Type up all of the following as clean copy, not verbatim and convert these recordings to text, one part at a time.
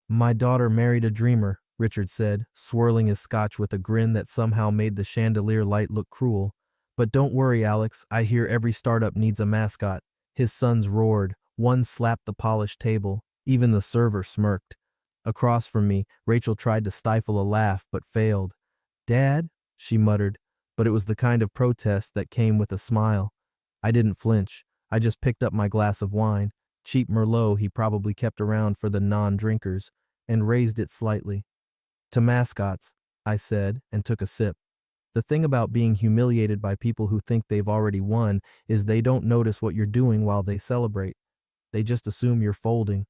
My daughter married a dreamer, Richard said, swirling his scotch with a grin that somehow made the chandelier light look cruel. But don't worry, Alex, I hear every startup needs a mascot. His sons roared. One slapped the polished table. Even the server smirked. Across from me, Rachel tried to stifle a laugh but failed. Dad? She muttered, but it was the kind of protest that came with a smile. I didn't flinch. I just picked up my glass of wine, cheap Merlot he probably kept around for the non-drinkers, and raised it slightly. To mascots, I said, and took a sip. The thing about being humiliated by people who think they've already won is they don't notice what you're doing while they celebrate. They just assume you're folding.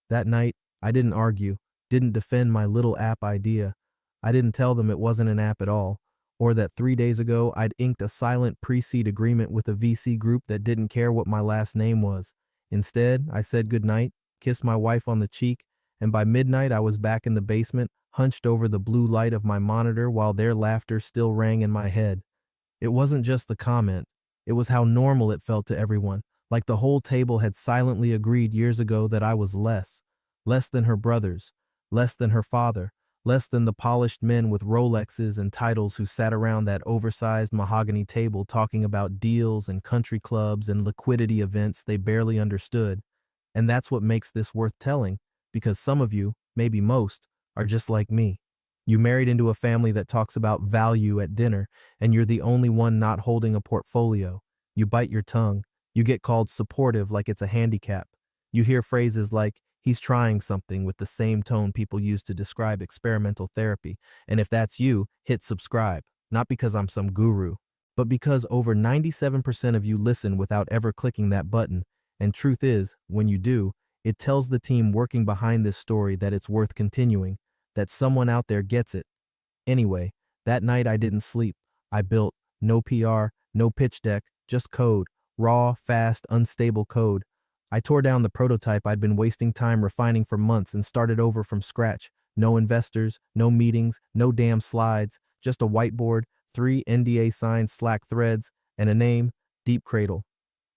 That night, I didn't argue, didn't defend my little app idea. I didn't tell them it wasn't an app at all, or that 3 days ago I'd inked a silent pre-seed agreement with a VC group that didn't care what my last name was. Instead, I said goodnight, kissed my wife on the cheek, and by midnight I was back in the basement, hunched over the blue light of my monitor while their laughter still rang in my head. It wasn't just the comment. It was how normal it felt to everyone, like the whole table had silently agreed years ago that I was less. Less than her brothers, less than her father, less than the polished men with Rolexes and titles who sat around that oversized mahogany table talking about deals and country clubs and liquidity events they barely understood. And that's what makes this worth telling, because some of you, maybe most, are just like me. You married into a family that talks about value at dinner, and you're the only one not holding a portfolio. You bite your tongue. You get called supportive like it's a handicap. You hear phrases like, he's trying something, with the same tone people use to describe experimental therapy. And if that's you, hit subscribe. Not because I'm some guru, but because over 97% of you listen without ever clicking that button. And truth is, when you do, it tells the team working behind this story that it's worth continuing, that someone out there gets it. Anyway, that night I didn't sleep. I built. No PR, no pitch deck, just code. Raw, fast, unstable code. I tore down the prototype I'd been wasting time refining for months and started over from scratch. No investors, no meetings, no damn slides, just a whiteboard, 3 NDA-signed Slack threads, and a name, Deep Cradle.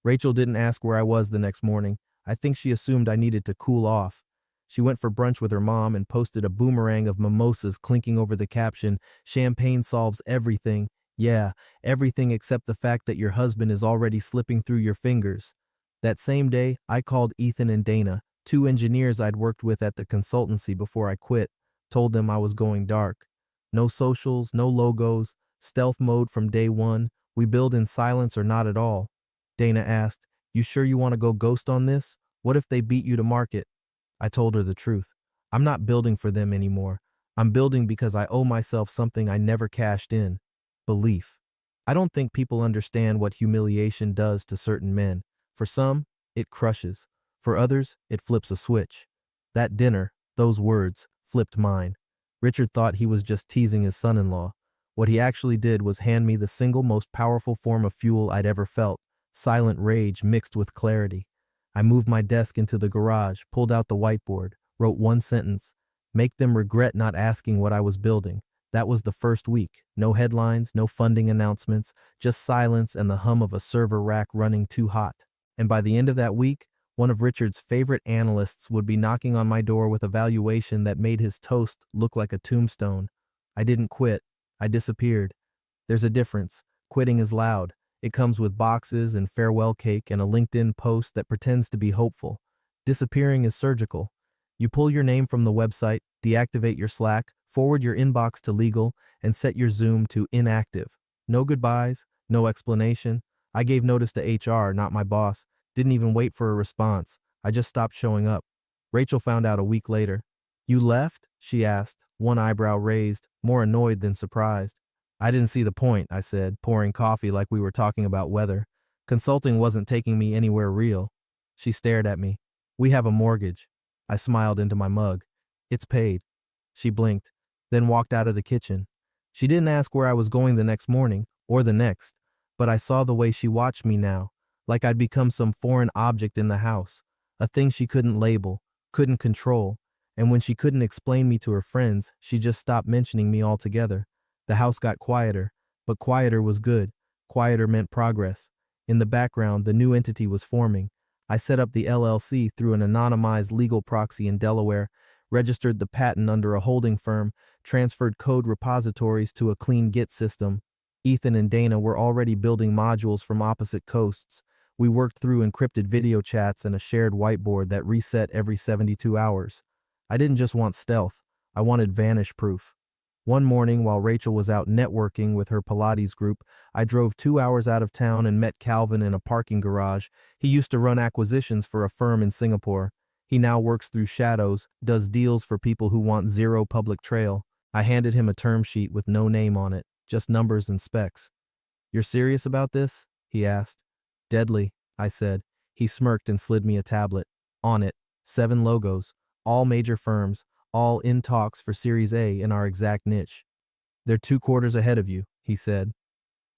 Rachel didn't ask where I was the next morning. I think she assumed I needed to cool off. She went for brunch with her mom and posted a boomerang of mimosas clinking over the caption, "Champagne solves everything." Yeah, everything except the fact that your husband is already slipping through your fingers. That same day, I called Ethan and Dana, 2 engineers I'd worked with at the consultancy before I quit, told them I was going dark. No socials, no logos, stealth mode from day one. We build in silence or not at all. Dana asked, "You sure you want to go ghost on this? What if they beat you to market?" I told her the truth. I'm not building for them anymore. I'm building because I owe myself something I never cashed in. Belief. I don't think people understand what humiliation does to certain men. For some, it crushes. For others, it flips a switch. That dinner, those words, flipped mine. Richard thought he was just teasing his son-in-law. What he actually did was hand me the single most powerful form of fuel I'd ever felt, silent rage mixed with clarity. I moved my desk into the garage, pulled out the whiteboard, wrote one sentence, "Make them regret not asking what I was building." That was the first week. No headlines, no funding announcements, just silence and the hum of a server rack running too hot. And by the end of that week, one of Richard's favorite analysts would be knocking on my door with a valuation that made his toast look like a tombstone. I didn't quit. I disappeared. There's a difference. Quitting is loud. It comes with boxes and farewell cake and a LinkedIn post that pretends to be hopeful. Disappearing is surgical. You pull your name from the website, deactivate your Slack, forward your inbox to legal, and set your Zoom to inactive. No goodbyes, no explanation. I gave notice to HR, not my boss. Didn't even wait for a response. I just stopped showing up. Rachel found out a week later. "You left?" she asked, one eyebrow raised, more annoyed than surprised. I didn't see the point, I said, pouring coffee like we were talking about weather. Consulting wasn't taking me anywhere real. She stared at me. "We have a mortgage." I smiled into my mug. "It's paid." She blinked, then walked out of the kitchen. She didn't ask where I was going the next morning, or the next, but I saw the way she watched me now, like I'd become some foreign object in the house, a thing she couldn't label, couldn't control, and when she couldn't explain me to her friends, she just stopped mentioning me altogether. The house got quieter, but quieter was good. Quieter meant progress. In the background, the new entity was forming. I set up the LLC through an anonymized legal proxy in Delaware, registered the patent under a holding firm, transferred code repositories to a clean Git system. Ethan and Dana were already building modules from opposite coasts. We worked through encrypted video chats and a shared whiteboard that reset every 72 hours. I didn't just want stealth, I wanted vanish proof. One morning, while Rachel was out networking with her Pilates group, I drove 2 hours out of town and met Calvin in a parking garage. He used to run acquisitions for a firm in Singapore. He now works through shadows, does deals for people who want zero public trail. I handed him a term sheet with no name on it, just numbers and specs. "You're serious about this?" he asked. "Deadly," I said. He smirked and slid me a tablet. On it, 7 logos, all major firms, all in talks for Series A in our exact niche. "They're 2 quarters ahead of you," he said.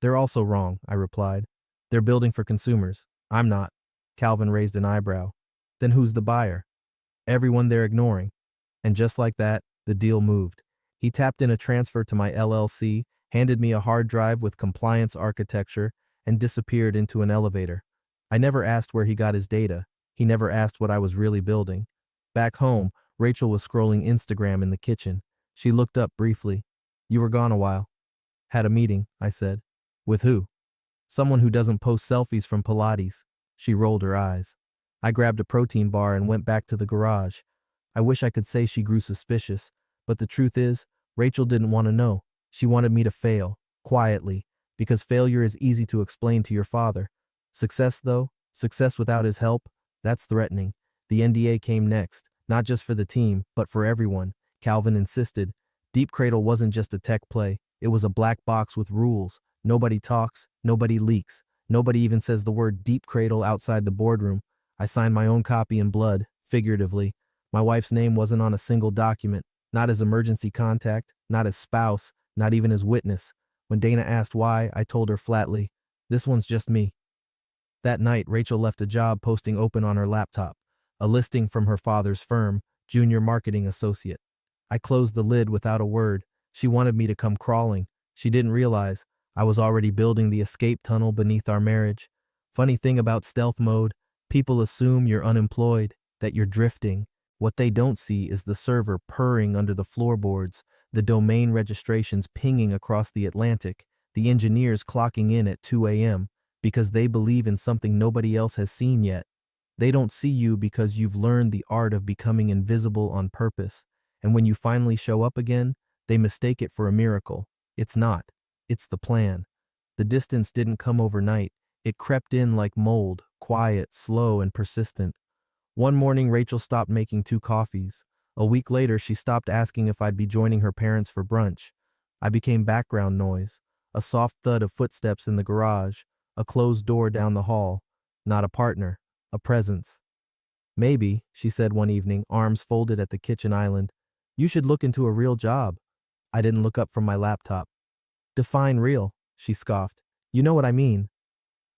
"They're also wrong," I replied. "They're building for consumers. I'm not." Calvin raised an eyebrow. "Then who's the buyer?" "Everyone they're ignoring." And just like that, the deal moved. He tapped in a transfer to my LLC, handed me a hard drive with compliance architecture, and disappeared into an elevator. I never asked where he got his data. He never asked what I was really building. Back home, Rachel was scrolling Instagram in the kitchen. She looked up briefly. "You were gone a while." "Had a meeting," I said. "With who?" "Someone who doesn't post selfies from Pilates." She rolled her eyes. I grabbed a protein bar and went back to the garage. I wish I could say she grew suspicious, but the truth is, Rachel didn't want to know. She wanted me to fail, quietly, because failure is easy to explain to your father. Success, though, success without his help, that's threatening. The NDA came next, not just for the team, but for everyone. Calvin insisted. Deep Cradle wasn't just a tech play, it was a black box with rules. Nobody talks, nobody leaks, nobody even says the word Deep Cradle outside the boardroom. I signed my own copy in blood, figuratively. My wife's name wasn't on a single document, not as emergency contact, not as spouse, not even as witness. When Dana asked why, I told her flatly, "This one's just me." That night, Rachel left a job posting open on her laptop, a listing from her father's firm, junior marketing associate. I closed the lid without a word. She wanted me to come crawling. She didn't realize I was already building the escape tunnel beneath our marriage. Funny thing about stealth mode, people assume you're unemployed, that you're drifting. What they don't see is the server purring under the floorboards, the domain registrations pinging across the Atlantic, the engineers clocking in at 2 a.m. because they believe in something nobody else has seen yet. They don't see you because you've learned the art of becoming invisible on purpose, and when you finally show up again, they mistake it for a miracle. It's not. It's the plan. The distance didn't come overnight. It crept in like mold, quiet, slow, and persistent. One morning, Rachel stopped making 2 coffees. A week later, she stopped asking if I'd be joining her parents for brunch. I became background noise, a soft thud of footsteps in the garage, a closed door down the hall. Not a partner, a presence. "Maybe," she said one evening, arms folded at the kitchen island, "you should look into a real job." I didn't look up from my laptop. "Define real," she scoffed. "You know what I mean."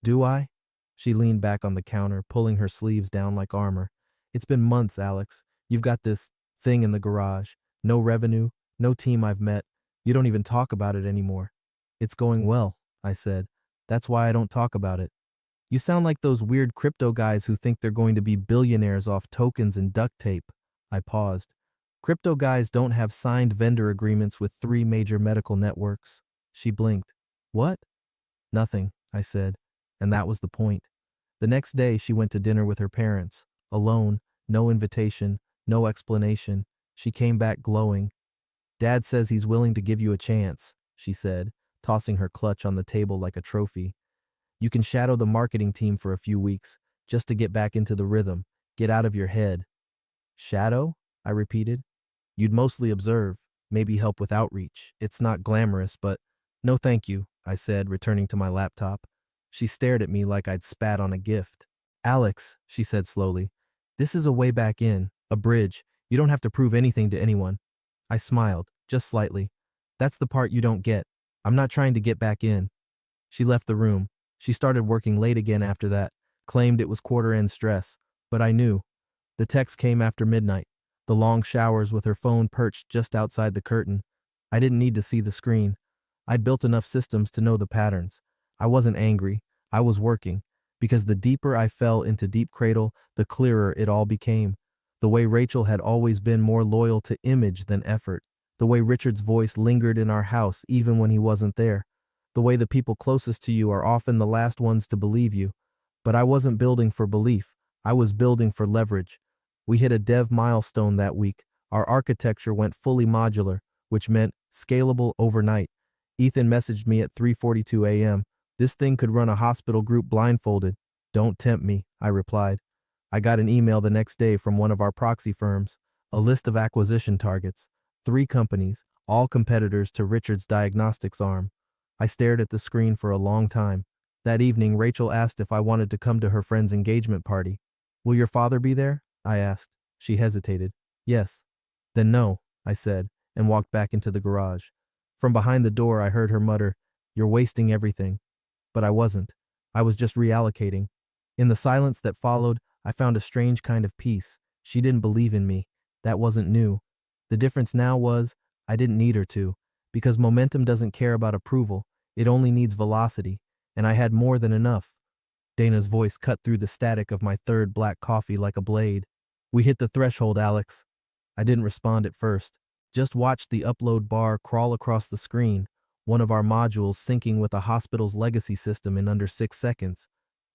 "Do I?" She leaned back on the counter, pulling her sleeves down like armor. "It's been months, Alex. You've got this thing in the garage. No revenue, no team I've met. You don't even talk about it anymore." "It's going well," I said. "That's why I don't talk about it." "You sound like those weird crypto guys who think they're going to be billionaires off tokens and duct tape." I paused. "Crypto guys don't have signed vendor agreements with 3 major medical networks." She blinked. "What?" "Nothing," I said, and that was the point. The next day, she went to dinner with her parents, alone, no invitation, no explanation. She came back glowing. "Dad says he's willing to give you a chance," she said, tossing her clutch on the table like a trophy. "You can shadow the marketing team for a few weeks, just to get back into the rhythm, get out of your head." "Shadow?" I repeated. "You'd mostly observe, maybe help with outreach. It's not glamorous, but—" "No thank you," I said, returning to my laptop. She stared at me like I'd spat on a gift. "Alex," she said slowly, "this is a way back in, a bridge. You don't have to prove anything to anyone." I smiled, just slightly. "That's the part you don't get. I'm not trying to get back in." She left the room. She started working late again after that, claimed it was quarter-end stress, but I knew. The text came after midnight, the long showers with her phone perched just outside the curtain. I didn't need to see the screen. I'd built enough systems to know the patterns. I wasn't angry. I was working, because the deeper I fell into Deep Cradle, the clearer it all became. The way Rachel had always been more loyal to image than effort. The way Richard's voice lingered in our house even when he wasn't there. The way the people closest to you are often the last ones to believe you. But I wasn't building for belief. I was building for leverage. We hit a dev milestone that week. Our architecture went fully modular, which meant scalable overnight. Ethan messaged me at 3:42 a.m. This thing could run a hospital group blindfolded. Don't tempt me, I replied. I got an email the next day from one of our proxy firms, a list of acquisition targets, 3 companies, all competitors to Richard's diagnostics arm. I stared at the screen for a long time. That evening, Rachel asked if I wanted to come to her friend's engagement party. Will your father be there? I asked. She hesitated. Yes. Then no, I said, and walked back into the garage. From behind the door, I heard her mutter, You're wasting everything. But I wasn't. I was just reallocating. In the silence that followed, I found a strange kind of peace. She didn't believe in me. That wasn't new. The difference now was, I didn't need her to, because momentum doesn't care about approval. It only needs velocity, and I had more than enough. Dana's voice cut through the static of my third black coffee like a blade. We hit the threshold, Alex. I didn't respond at first. Just watched the upload bar crawl across the screen, one of our modules syncing with a hospital's legacy system in under 6 seconds.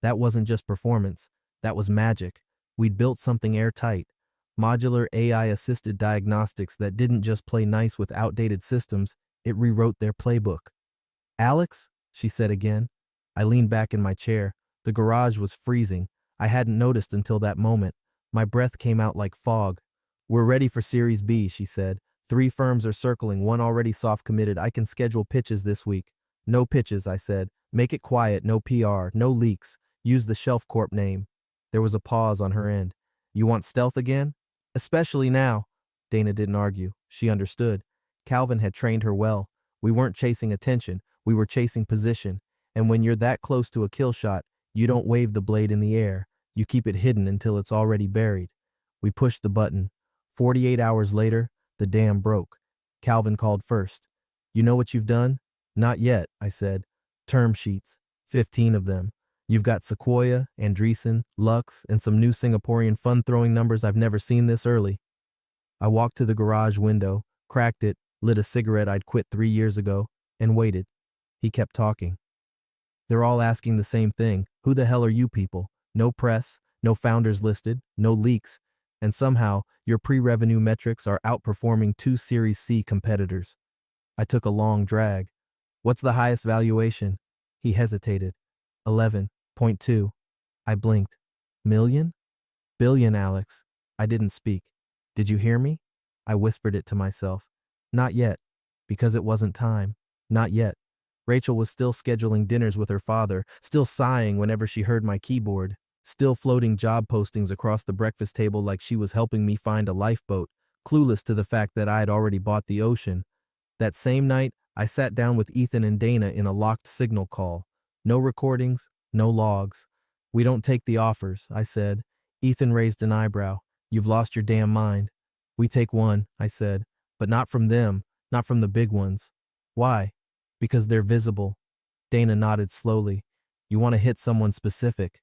That wasn't just performance. That was magic. We'd built something airtight. Modular AI-assisted diagnostics that didn't just play nice with outdated systems, it rewrote their playbook. Alex? She said again. I leaned back in my chair. The garage was freezing. I hadn't noticed until that moment. My breath came out like fog. We're ready for Series B, she said. 3 firms are circling, 1 already soft-committed. I can schedule pitches this week. No pitches, I said. Make it quiet, no PR, no leaks. Use the Shelf Corp name. There was a pause on her end. You want stealth again? Especially now. Dana didn't argue. She understood. Calvin had trained her well. We weren't chasing attention. We were chasing position. And when you're that close to a kill shot, you don't wave the blade in the air. You keep it hidden until it's already buried. We pushed the button. 48 hours later, the dam broke. Calvin called first. You know what you've done? Not yet, I said. Term sheets. 15 of them. You've got Sequoia, Andreessen, Lux, and some new Singaporean fund-throwing numbers. I've never seen this early. I walked to the garage window, cracked it, lit a cigarette I'd quit 3 years ago, and waited. He kept talking. They're all asking the same thing. Who the hell are you people? No press, no founders listed, no leaks, and somehow your pre-revenue metrics are outperforming 2 Series C competitors. I took a long drag. What's the highest valuation? He hesitated. 11.2. I blinked. Million? Billion, Alex. I didn't speak. Did you hear me? I whispered it to myself. Not yet, because it wasn't time. Not yet. Rachel was still scheduling dinners with her father, still sighing whenever she heard my keyboard, still floating job postings across the breakfast table like she was helping me find a lifeboat, clueless to the fact that I had already bought the ocean. That same night, I sat down with Ethan and Dana in a locked signal call. No recordings, no logs. We don't take the offers, I said. Ethan raised an eyebrow. You've lost your damn mind. We take one, I said, but not from them, not from the big ones. Why? Because they're visible. Dana nodded slowly. You want to hit someone specific.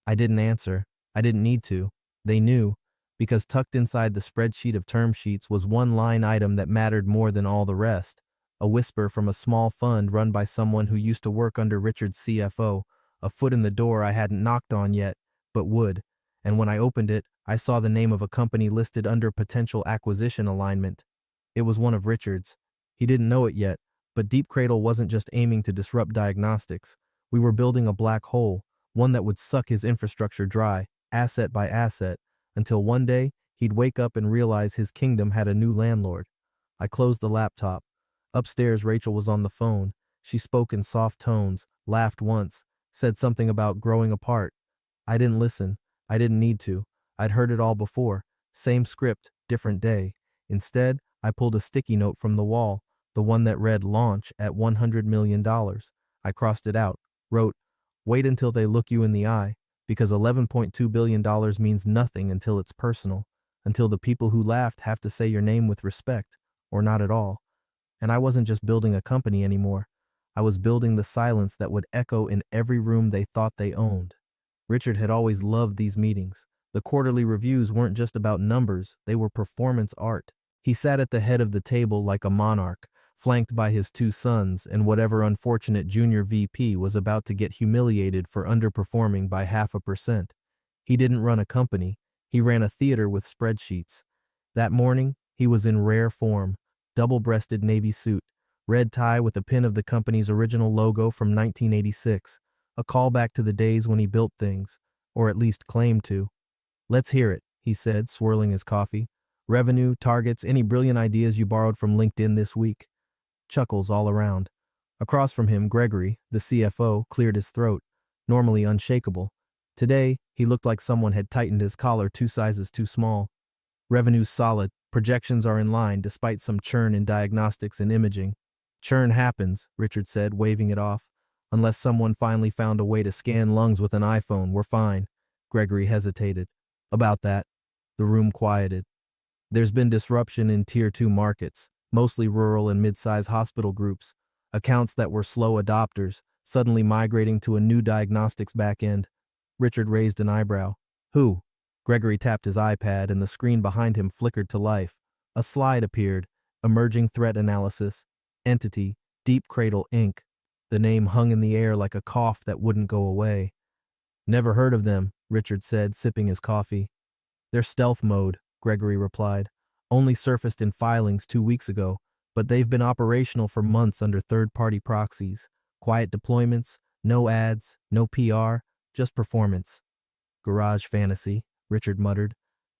I didn't answer. I didn't need to. They knew, because tucked inside the spreadsheet of term sheets was one line item that mattered more than all the rest. A whisper from a small fund run by someone who used to work under Richard's CFO, a foot in the door I hadn't knocked on yet, but would. And when I opened it, I saw the name of a company listed under potential acquisition alignment. It was one of Richard's. He didn't know it yet, but Deep Cradle wasn't just aiming to disrupt diagnostics. We were building a black hole, one that would suck his infrastructure dry, asset by asset, until one day he'd wake up and realize his kingdom had a new landlord. I closed the laptop. Upstairs, Rachel was on the phone. She spoke in soft tones, laughed once, said something about growing apart. I didn't listen. I didn't need to. I'd heard it all before. Same script, different day. Instead, I pulled a sticky note from the wall, the one that read launch at $100 million. I crossed it out, wrote, wait until they look you in the eye, because $11.2 billion means nothing until it's personal, until the people who laughed have to say your name with respect, or not at all. And I wasn't just building a company anymore. I was building the silence that would echo in every room they thought they owned. Richard had always loved these meetings, The quarterly reviews weren't just about numbers, they were performance art. He sat at the head of the table like a monarch, flanked by his two sons and whatever unfortunate junior VP was about to get humiliated for underperforming by 0.5%. He didn't run a company, he ran a theater with spreadsheets. That morning, he was in rare form, double-breasted navy suit, red tie with a pin of the company's original logo from 1986, a callback to the days when he built things, or at least claimed to. "Let's hear it," he said, swirling his coffee. "Revenue, targets, any brilliant ideas you borrowed from LinkedIn this week?" Chuckles all around. Across from him, Gregory, the CFO, cleared his throat, normally unshakable. Today, he looked like someone had tightened his collar 2 sizes too small. "Revenue's solid. Projections are in line despite some churn in diagnostics and imaging." "Churn happens," Richard said, waving it off. "Unless someone finally found a way to scan lungs with an iPhone, we're fine." Gregory hesitated. "About that." The room quieted. "There's been disruption in Tier 2 markets, mostly rural and mid-size hospital groups, accounts that were slow adopters, suddenly migrating to a new diagnostics backend." Richard raised an eyebrow. "Who?" Gregory tapped his iPad and the screen behind him flickered to life. A slide appeared, emerging threat analysis, entity, Deep Cradle Inc. The name hung in the air like a cough that wouldn't go away. "Never heard of them," Richard said, sipping his coffee. "They're stealth mode," Gregory replied. "Only surfaced in filings 2 weeks ago, but they've been operational for months under third-party proxies. Quiet deployments, no ads, no PR, just performance." "Garage fantasy," Richard muttered.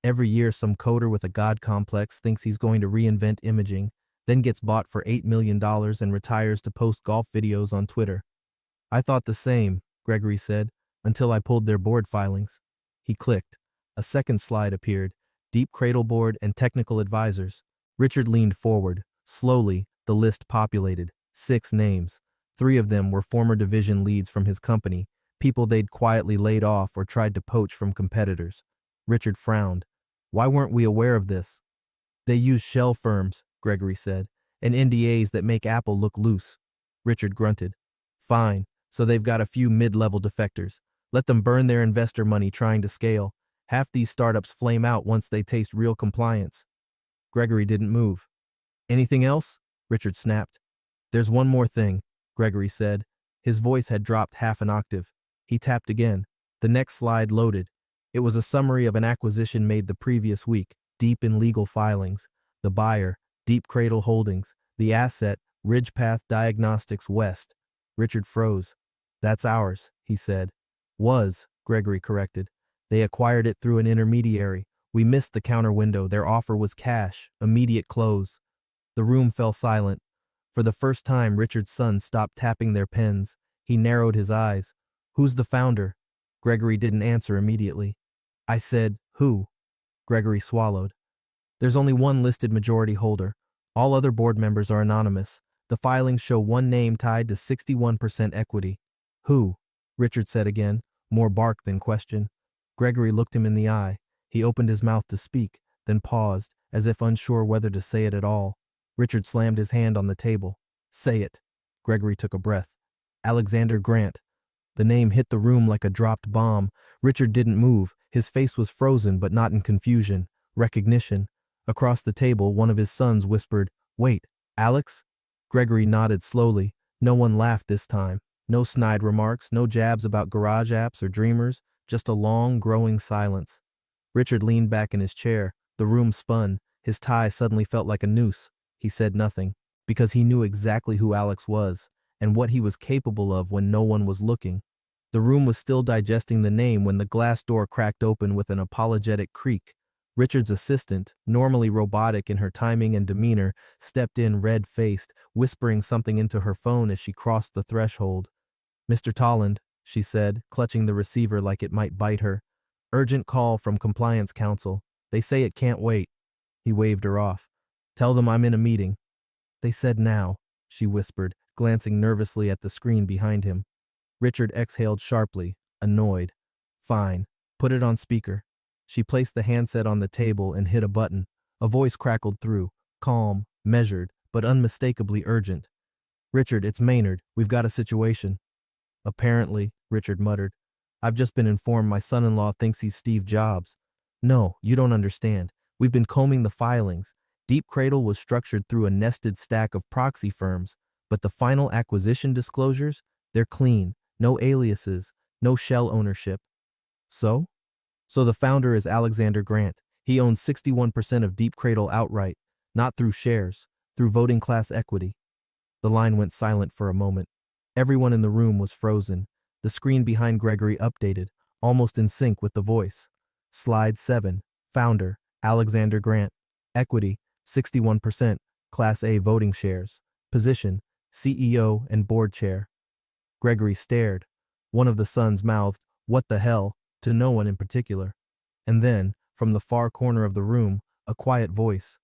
"Every year some coder with a god complex thinks he's going to reinvent imaging, then gets bought for $8 million and retires to post golf videos on Twitter." "I thought the same," Gregory said, "until I pulled their board filings." He clicked. A second slide appeared, Deep Cradle Board and Technical Advisors. Richard leaned forward. Slowly, the list populated. 6 names. 3 of them were former division leads from his company, people they'd quietly laid off or tried to poach from competitors. Richard frowned. "Why weren't we aware of this?" "They use shell firms," Gregory said, "and NDAs that make Apple look loose." Richard grunted. "Fine, so they've got a few mid-level defectors. Let them burn their investor money trying to scale. Half these startups flame out once they taste real compliance." Gregory didn't move. "Anything else?" Richard snapped. "There's one more thing," Gregory said. His voice had dropped half an octave. He tapped again. The next slide loaded. It was a summary of an acquisition made the previous week, deep in legal filings. The buyer, Deep Cradle Holdings. The asset, Ridgepath Diagnostics West. Richard froze. "That's ours," he said. "Was," Gregory corrected. "They acquired it through an intermediary. We missed the counter window. Their offer was cash, immediate close." The room fell silent. For the first time, Richard's sons stopped tapping their pens. He narrowed his eyes. "Who's the founder?" Gregory didn't answer immediately. "I said, who?" Gregory swallowed. "There's only one listed majority holder. All other board members are anonymous. The filings show one name tied to 61% equity." "Who?" Richard said again, more bark than question. Gregory looked him in the eye. He opened his mouth to speak, then paused, as if unsure whether to say it at all. Richard slammed his hand on the table. "Say it." Gregory took a breath. "Alexander Grant." The name hit the room like a dropped bomb. Richard didn't move. His face was frozen, but not in confusion. Recognition. Across the table, one of his sons whispered, "Wait, Alex?" Gregory nodded slowly. No one laughed this time. No snide remarks, no jabs about garage apps or dreamers, just a long, growing silence. Richard leaned back in his chair. The room spun. His tie suddenly felt like a noose. He said nothing, because he knew exactly who Alex was, and what he was capable of when no one was looking. The room was still digesting the name when the glass door cracked open with an apologetic creak. Richard's assistant, normally robotic in her timing and demeanor, stepped in red-faced, whispering something into her phone as she crossed the threshold. "Mr. Tolland," she said, clutching the receiver like it might bite her. "Urgent call from Compliance Council. They say it can't wait." He waved her off. "Tell them I'm in a meeting." "They said now," she whispered, glancing nervously at the screen behind him. Richard exhaled sharply, annoyed. "Fine. Put it on speaker." She placed the handset on the table and hit a button. A voice crackled through, calm, measured, but unmistakably urgent. "Richard, it's Maynard. We've got a situation." "Apparently," Richard muttered. "I've just been informed my son-in-law thinks he's Steve Jobs. No, you don't understand. We've been combing the filings. Deep Cradle was structured through a nested stack of proxy firms, but the final acquisition disclosures, they're clean. No aliases, no shell ownership. So? So the founder is Alexander Grant. He owns 61% of Deep Cradle outright, not through shares, through voting class equity. The line went silent for a moment. Everyone in the room was frozen. The screen behind Gregory updated, almost in sync with the voice. Slide 7. Founder, Alexander Grant. Equity, 61%. Class A voting shares. Position, CEO and board chair. Gregory stared. One of the sons mouthed, "What the hell?" to no one in particular. And then, from the far corner of the room, a quiet voice.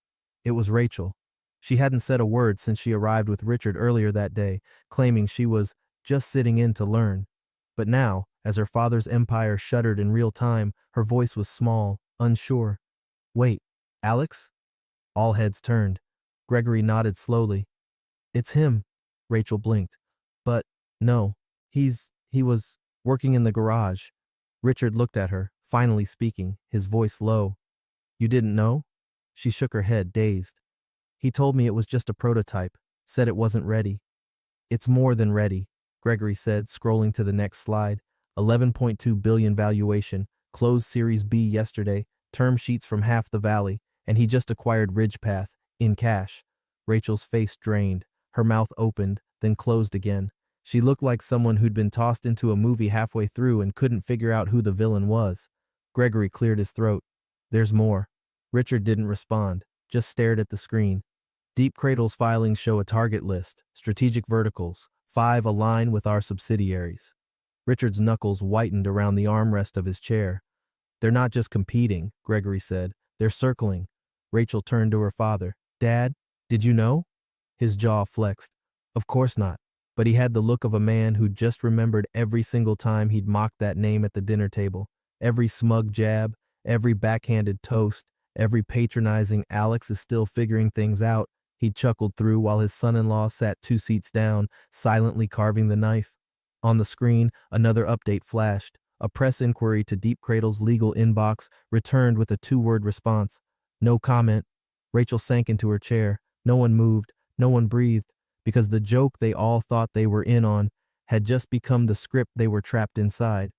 It was Rachel. She hadn't said a word since she arrived with Richard earlier that day, claiming she was just sitting in to learn. But now, as her father's empire shuddered in real time, her voice was small, unsure. "Wait, Alex?" All heads turned. Gregory nodded slowly. "It's him." Rachel blinked. "But, no, he was working in the garage." Richard looked at her, finally speaking, his voice low. "You didn't know?" She shook her head, dazed. "He told me it was just a prototype, said it wasn't ready." "It's more than ready," Gregory said, scrolling to the next slide. 11.2 billion valuation, closed Series B yesterday, term sheets from half the valley, and he just acquired Ridgepath, in cash. Rachel's face drained, her mouth opened, then closed again. She looked like someone who'd been tossed into a movie halfway through and couldn't figure out who the villain was. Gregory cleared his throat. "There's more." Richard didn't respond, just stared at the screen. Deep Cradle's filings show a target list, strategic verticals, 5 align with our subsidiaries. Richard's knuckles whitened around the armrest of his chair. "They're not just competing," Gregory said. "They're circling." Rachel turned to her father. "Dad, did you know?" His jaw flexed. Of course not. But he had the look of a man who'd just remembered every single time he'd mocked that name at the dinner table. Every smug jab, every backhanded toast, every patronizing "Alex is still figuring things out" he chuckled through while his son-in-law sat 2 seats down, silently carving the knife. On the screen, another update flashed. A press inquiry to Deep Cradle's legal inbox returned with a 2-word response. No comment. Rachel sank into her chair. No one moved. No one breathed. Because the joke they all thought they were in on had just become the script they were trapped inside.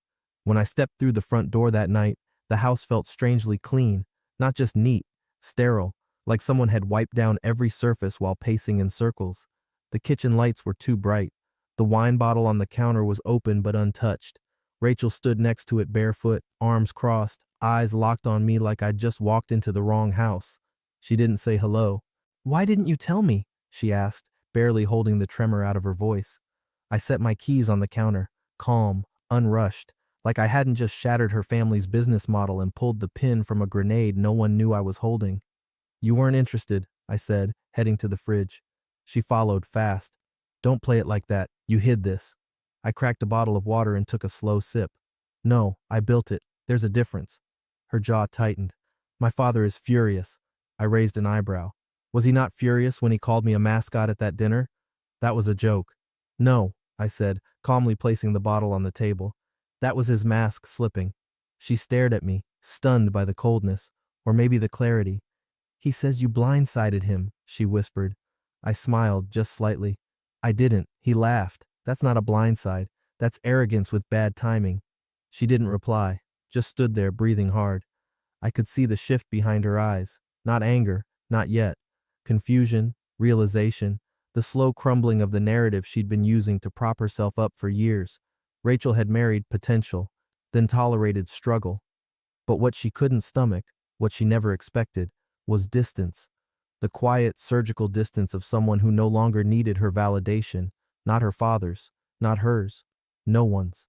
When I stepped through the front door that night, the house felt strangely clean, not just neat, sterile, like someone had wiped down every surface while pacing in circles. The kitchen lights were too bright. The wine bottle on the counter was open but untouched. Rachel stood next to it barefoot, arms crossed, eyes locked on me like I'd just walked into the wrong house. She didn't say hello. "Why didn't you tell me?" she asked, barely holding the tremor out of her voice. I set my keys on the counter, calm, unrushed, like I hadn't just shattered her family's business model and pulled the pin from a grenade no one knew I was holding. "You weren't interested," I said, heading to the fridge. She followed fast. "Don't play it like that. You hid this." I cracked a bottle of water and took a slow sip. "No, I built it. There's a difference." Her jaw tightened. "My father is furious." I raised an eyebrow. "Was he not furious when he called me a mascot at that dinner?" "That was a joke." "No," I said, calmly placing the bottle on the table. "That was his mask slipping." She stared at me, stunned by the coldness, or maybe the clarity. "He says you blindsided him," she whispered. I smiled, just slightly. "I didn't." He laughed. "That's not a blindside. That's arrogance with bad timing." She didn't reply, just stood there breathing hard. I could see the shift behind her eyes. Not anger, not yet. Confusion, realization, the slow crumbling of the narrative she'd been using to prop herself up for years. Rachel had married potential, then tolerated struggle. But what she couldn't stomach, what she never expected, was distance. The quiet, surgical distance of someone who no longer needed her validation, not her father's, not hers, no one's.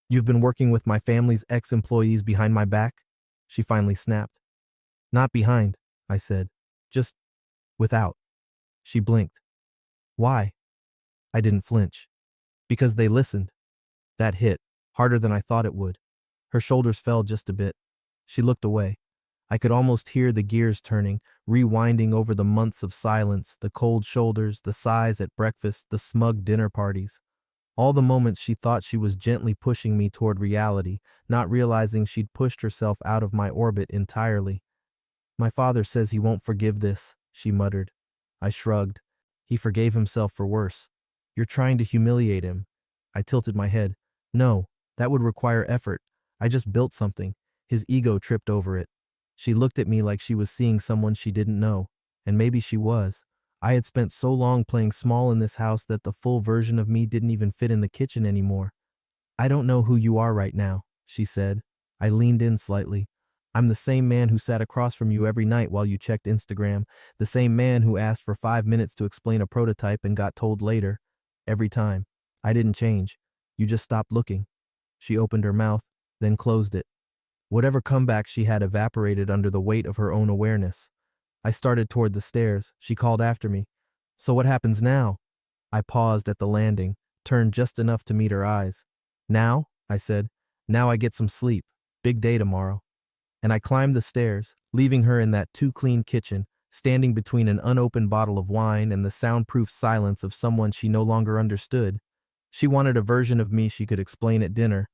"You've been working with my family's ex-employees behind my back?" she finally snapped. "Not behind," I said. "Just without." She blinked. "Why?" I didn't flinch. "Because they listened." That hit, harder than I thought it would. Her shoulders fell just a bit. She looked away. I could almost hear the gears turning, rewinding over the months of silence, the cold shoulders, the sighs at breakfast, the smug dinner parties. All the moments she thought she was gently pushing me toward reality, not realizing she'd pushed herself out of my orbit entirely. My father says he won't forgive this, she muttered. I shrugged. He forgave himself for worse. You're trying to humiliate him. I tilted my head. No, that would require effort. I just built something. His ego tripped over it. She looked at me like she was seeing someone she didn't know. And maybe she was. I had spent so long playing small in this house that the full version of me didn't even fit in the kitchen anymore. I don't know who you are right now, she said. I leaned in slightly. I'm the same man who sat across from you every night while you checked Instagram, the same man who asked for 5 minutes to explain a prototype and got told later. Every time. I didn't change. You just stopped looking. She opened her mouth, then closed it. Whatever comeback she had evaporated under the weight of her own awareness. I started toward the stairs. She called after me. So what happens now? I paused at the landing, turned just enough to meet her eyes. Now, I said, now I get some sleep. Big day tomorrow. And I climbed the stairs, leaving her in that too-clean kitchen, standing between an unopened bottle of wine and the soundproof silence of someone she no longer understood. She wanted a version of me she could explain at dinner.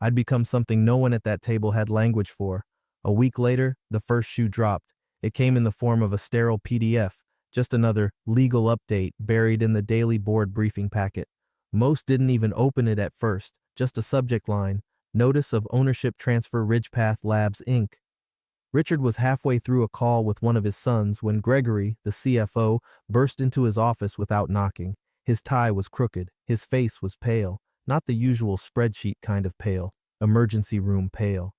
I'd become something no one at that table had language for. A week later, the first shoe dropped. It came in the form of a sterile PDF, just another legal update buried in the daily board briefing packet. Most didn't even open it at first, just a subject line. Notice of ownership transfer Ridgepath Labs, Inc. Richard was halfway through a call with one of his sons when Gregory, the CFO, burst into his office without knocking. His tie was crooked. His face was pale. Not the usual spreadsheet kind of pale. Emergency room pale.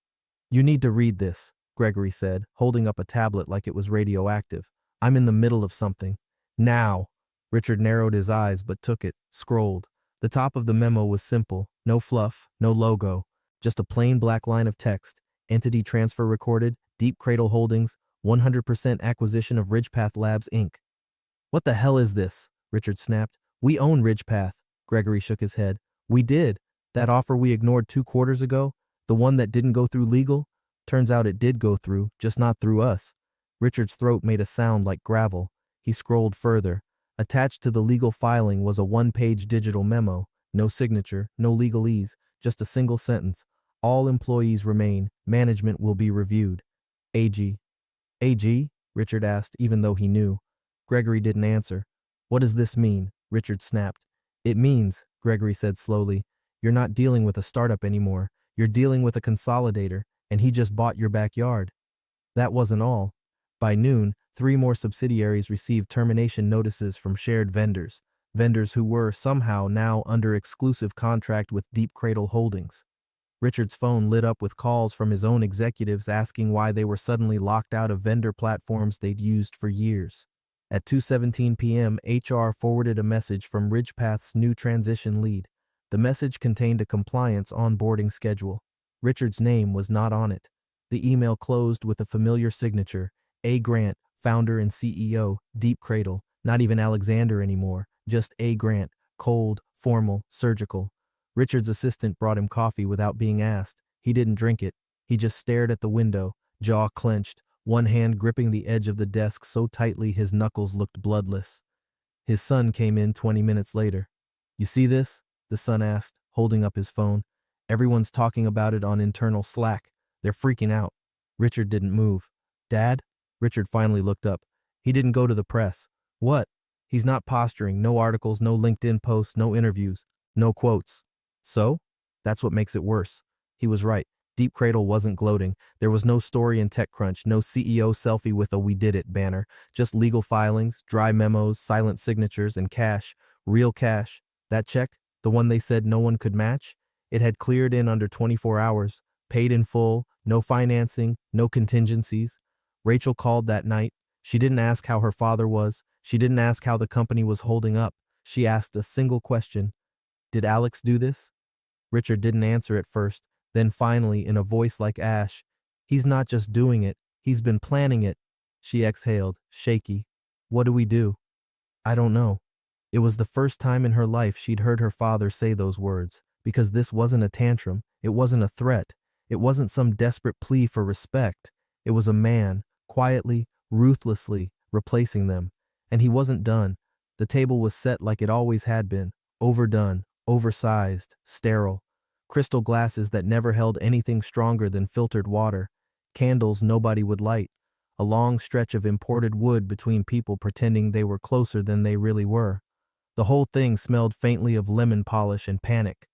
You need to read this, Gregory said, holding up a tablet like it was radioactive. I'm in the middle of something. Now. Richard narrowed his eyes but took it, scrolled. The top of the memo was simple. No fluff, no logo. Just a plain black line of text. Entity transfer recorded. Deep Cradle Holdings. 100% acquisition of Ridgepath Labs, Inc. What the hell is this? Richard snapped. We own Ridgepath. Gregory shook his head. We did. That offer we ignored 2 quarters ago? The one that didn't go through legal? Turns out it did go through, just not through us. Richard's throat made a sound like gravel. He scrolled further. Attached to the legal filing was a 1-page digital memo. No signature, no legalese, just a single sentence. All employees remain. Management will be reviewed. AG. AG? Richard asked, even though he knew. Gregory didn't answer. What does this mean? Richard snapped. It means, Gregory said slowly, you're not dealing with a startup anymore. You're dealing with a consolidator, and he just bought your backyard. That wasn't all. By noon, 3 more subsidiaries received termination notices from shared vendors who were somehow now under exclusive contract with Deep Cradle Holdings. Richard's phone lit up with calls from his own executives asking why they were suddenly locked out of vendor platforms they'd used for years. At 2:17 p.m., HR forwarded a message from Ridgepath's new transition lead. The message contained a compliance onboarding schedule. Richard's name was not on it. The email closed with a familiar signature. A. Grant, founder and CEO, Deep Cradle. Not even Alexander anymore, just A. Grant, cold, formal, surgical. Richard's assistant brought him coffee without being asked. He didn't drink it. He just stared at the window, jaw clenched, one hand gripping the edge of the desk so tightly his knuckles looked bloodless. His son came in 20 minutes later. You see this? The son asked, holding up his phone. Everyone's talking about it on internal Slack. They're freaking out. Richard didn't move. Dad? Richard finally looked up. He didn't go to the press. What? He's not posturing. No articles, no LinkedIn posts, no interviews, no quotes. So? That's what makes it worse. He was right. Deep Cradle wasn't gloating. There was no story in TechCrunch, no CEO selfie with a "We did it" banner, just legal filings, dry memos, silent signatures, and cash. Real cash. That check, the one they said no one could match, it had cleared in under 24 hours, paid in full, no financing, no contingencies. Rachel called that night. She didn't ask how her father was. She didn't ask how the company was holding up. She asked a single question. Did Alex do this? Richard didn't answer at first. Then finally, in a voice like ash, he's not just doing it, he's been planning it. She exhaled, shaky. What do we do? I don't know. It was the first time in her life she'd heard her father say those words, because this wasn't a tantrum, it wasn't a threat, it wasn't some desperate plea for respect. It was a man, quietly, ruthlessly, replacing them. And he wasn't done. The table was set like it always had been, overdone, Oversized, sterile. Crystal glasses that never held anything stronger than filtered water. Candles nobody would light. A long stretch of imported wood between people pretending they were closer than they really were. The whole thing smelled faintly of lemon polish and panic.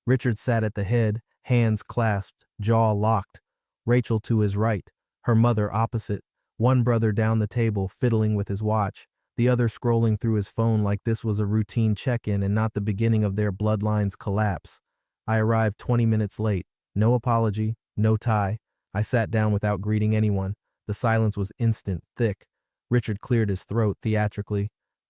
Richard sat at the head, hands clasped, jaw locked. Rachel to his right, her mother opposite, one brother down the table fiddling with his watch, the other scrolling through his phone like this was a routine check-in and not the beginning of their bloodline's collapse. I arrived 20 minutes late. No apology, no tie. I sat down without greeting anyone. The silence was instant, thick. Richard cleared his throat theatrically.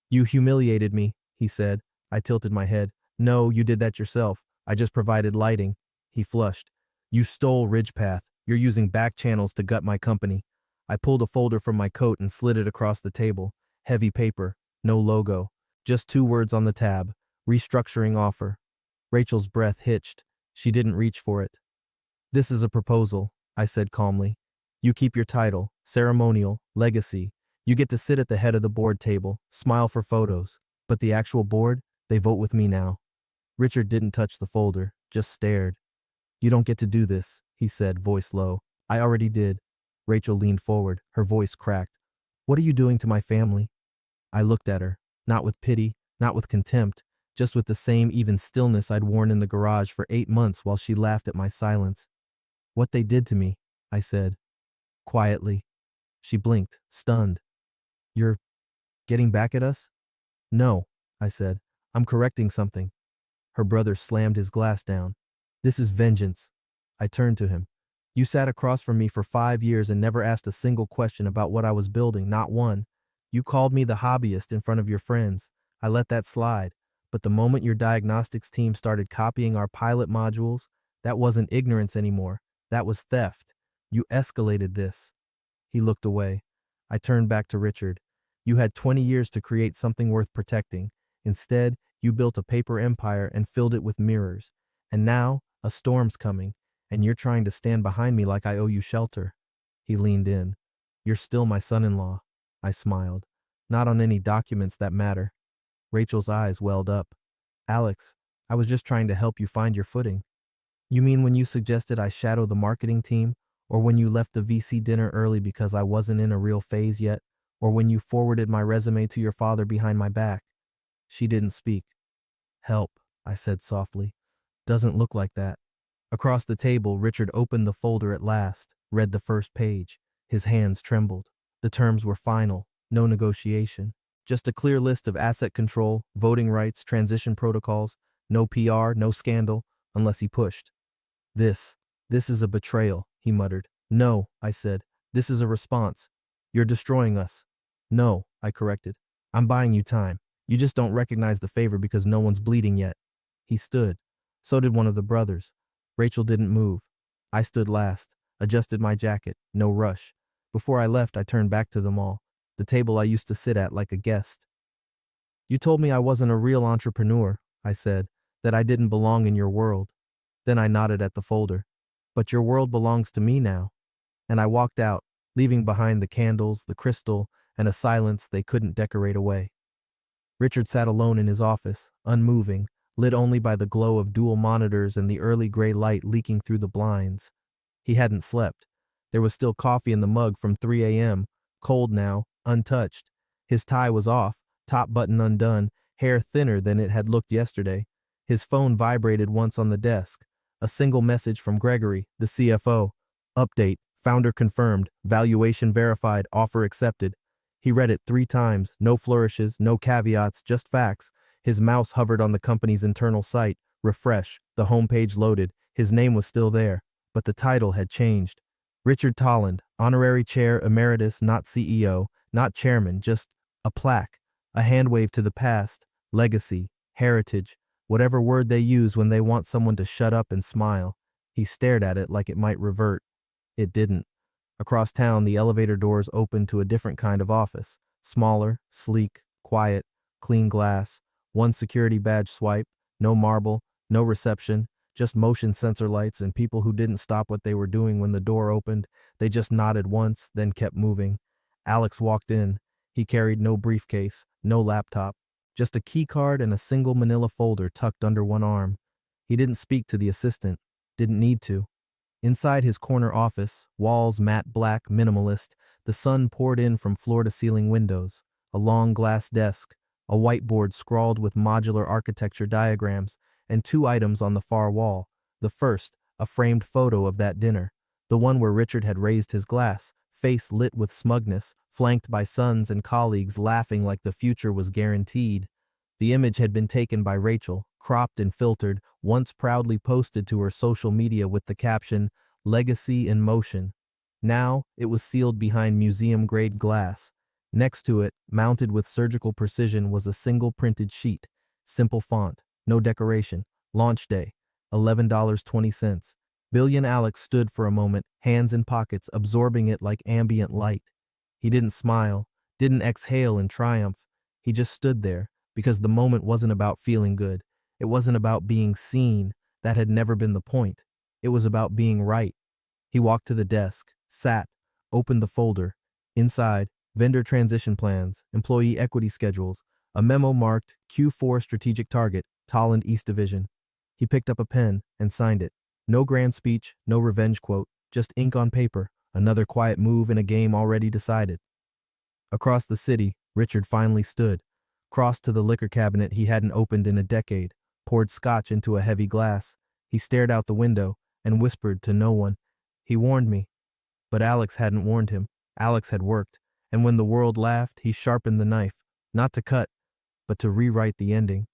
"You humiliated me," he said. I tilted my head. "No, you did that yourself. I just provided lighting." He flushed. "You stole Ridgepath. You're using back channels to gut my company." I pulled a folder from my coat and slid it across the table. Heavy paper. No logo. Just 2 words on the tab. Restructuring offer. Rachel's breath hitched. She didn't reach for it. "This is a proposal," I said calmly. "You keep your title, ceremonial, legacy. You get to sit at the head of the board table, smile for photos. But the actual board, they vote with me now." Richard didn't touch the folder, just stared. "You don't get to do this," he said, voice low. "I already did." Rachel leaned forward, her voice cracked. "What are you doing to my family?" I looked at her, not with pity, not with contempt, just with the same even stillness I'd worn in the garage for 8 months while she laughed at my silence. "What they did to me," I said, quietly. She blinked, stunned. "You're getting back at us?" "No," I said. "I'm correcting something." Her brother slammed his glass down. "This is vengeance." I turned to him. "You sat across from me for 5 years and never asked a single question about what I was building, not one. You called me the hobbyist in front of your friends. I let that slide. But the moment your diagnostics team started copying our pilot modules, that wasn't ignorance anymore. That was theft. You escalated this." He looked away. I turned back to Richard. "You had 20 years to create something worth protecting. Instead, you built a paper empire and filled it with mirrors. And now, a storm's coming, and you're trying to stand behind me like I owe you shelter." He leaned in. "You're still my son-in-law." I smiled. "Not on any documents that matter." Rachel's eyes welled up. "Alex, I was just trying to help you find your footing." "You mean when you suggested I shadow the marketing team? Or when you left the VC dinner early because I wasn't in a real phase yet? Or when you forwarded my resume to your father behind my back?" She didn't speak. "Help," I said softly. "Doesn't look like that." Across the table, Richard opened the folder at last, read the first page. His hands trembled. The terms were final, no negotiation. Just a clear list of asset control, voting rights, transition protocols, no PR, no scandal, unless he pushed. This is a betrayal," he muttered. "No," I said. "This is a response. You're destroying us." "No," I corrected. "I'm buying you time. You just don't recognize the favor because no one's bleeding yet." He stood. So did one of the brothers. Rachel didn't move. I stood last, adjusted my jacket, no rush. Before I left, I turned back to them all, the table I used to sit at like a guest. "You told me I wasn't a real entrepreneur," I said, "that I didn't belong in your world." Then I nodded at the folder. "But your world belongs to me now." And I walked out, leaving behind the candles, the crystal, and a silence they couldn't decorate away. Richard sat alone in his office, unmoving, lit only by the glow of dual monitors and the early gray light leaking through the blinds. He hadn't slept. There was still coffee in the mug from 3 a.m., cold now, untouched. His tie was off, top button undone, hair thinner than it had looked yesterday. His phone vibrated once on the desk. A single message from Gregory, the CFO. "Update, founder confirmed, valuation verified, offer accepted." He read it 3 times, no flourishes, no caveats, just facts. His mouse hovered on the company's internal site. Refresh. The homepage loaded. His name was still there, but the title had changed. Richard Tolland, honorary chair emeritus, not CEO, not chairman, just a plaque, a handwave to the past, legacy, heritage, whatever word they use when they want someone to shut up and smile. He stared at it like it might revert. It didn't. Across town, the elevator doors opened to a different kind of office. Smaller, sleek, quiet, clean glass, one security badge swipe, no marble, no reception, just motion sensor lights and people who didn't stop what they were doing when the door opened. They just nodded once, then kept moving. Alex walked in. He carried no briefcase, no laptop. just a keycard and a single manila folder tucked under one arm. He didn't speak to the assistant, didn't need to. Inside his corner office, walls matte black, minimalist, the sun poured in from floor-to-ceiling windows, a long glass desk, a whiteboard scrawled with modular architecture diagrams, and two items on the far wall. The first, a framed photo of that dinner, the one where Richard had raised his glass, face lit with smugness, flanked by sons and colleagues laughing like the future was guaranteed. The image had been taken by Rachel, cropped and filtered, once proudly posted to her social media with the caption, "Legacy in Motion." Now, it was sealed behind museum-grade glass. Next to it, mounted with surgical precision, was a single printed sheet. Simple font, no decoration. Launch day, $11.20. Billion Alex stood for a moment, hands in pockets, absorbing it like ambient light. He didn't smile, didn't exhale in triumph. He just stood there, because the moment wasn't about feeling good. It wasn't about being seen. That had never been the point. It was about being right. He walked to the desk, sat, opened the folder. Inside, vendor transition plans, employee equity schedules, a memo marked Q4 strategic target, Tolland East Division. He picked up a pen and signed it. No grand speech, no revenge quote, just ink on paper, another quiet move in a game already decided. Across the city, Richard finally stood, crossed to the liquor cabinet he hadn't opened in a decade, poured scotch into a heavy glass. He stared out the window and whispered to no one, "He warned me." But Alex hadn't warned him. Alex had worked, and when the world laughed, he sharpened the knife, not to cut, but to rewrite the ending.